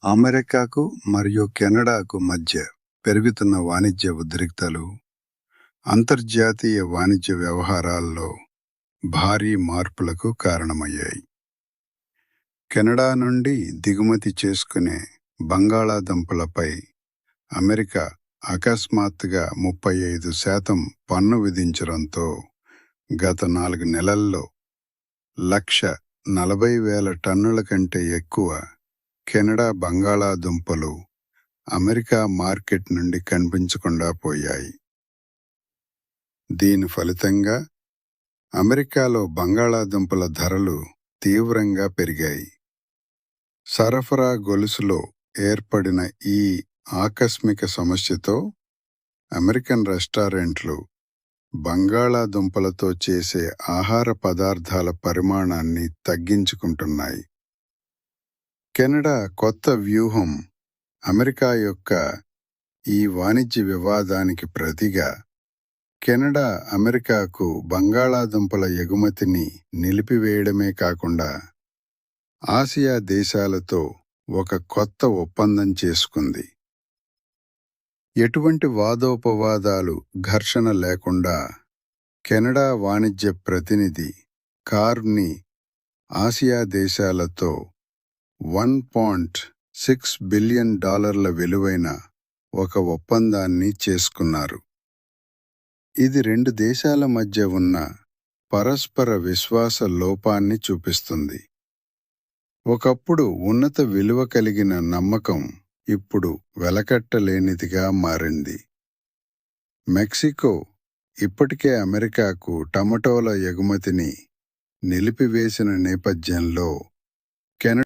అమెరికాకు మరియు కెనడాకు మధ్య పెరుగుతున్న వాణిజ్య ఉద్రిక్తలు అంతర్జాతీయ వాణిజ్య వ్యవహారాల్లో భారీ మార్పులకు కారణమయ్యాయి. కెనడా నుండి దిగుమతి చేసుకునే బంగాళాదుంపలపై అమెరికా అకస్మాత్తుగా 35% పన్ను విధించడంతో గత 4 నెలల్లో 140,000 టన్నుల కంటే ఎక్కువ కెనడా బంగాళాదుంపలు అమెరికా మార్కెట్ నుండి కనిపించకుండా పోయాయి. దీని ఫలితంగా అమెరికాలో బంగాళాదుంపల ధరలు తీవ్రంగా పెరిగాయి. సరఫరా గొలుసులో ఏర్పడిన ఈ ఆకస్మిక సమస్యతో అమెరికన్ రెస్టారెంట్లు బంగాళాదుంపలతో చేసే ఆహార పదార్థాల పరిమాణాన్ని తగ్గించుకుంటున్నాయి. కెనడా కొత్త వ్యూహం అమెరికా యొక్క ఈ వాణిజ్య వివాదానికి ప్రతిగా కెనడా అమెరికాకు బంగాళాదుంపల ఎగుమతిని నిలిపివేయడమే కాకుండా ఆసియా దేశాలతో ఒక కొత్త ఒప్పందం చేసుకుంది. ఎటువంటి వాదోపవాదాలు, ఘర్షణ లేకుండా కెనడా వాణిజ్య ప్రతినిధి కార్ని ఆసియా దేశాలతో $1.6 బిలియన్ విలువైన ఒక ఒప్పందాన్ని చేసుకున్నారు. ఇది 2 దేశాల మధ్య ఉన్న పరస్పర విశ్వాస లోపాన్ని చూపిస్తుంది. ఒకప్పుడు ఉన్నత విలువ కలిగిన నమ్మకం ఇప్పుడు వెలకట్టలేనిదిగా మారింది. మెక్సికో ఇప్పటికే అమెరికాకు టమాటోల ఎగుమతిని నిలిపివేసిన నేపథ్యంలో కెనడా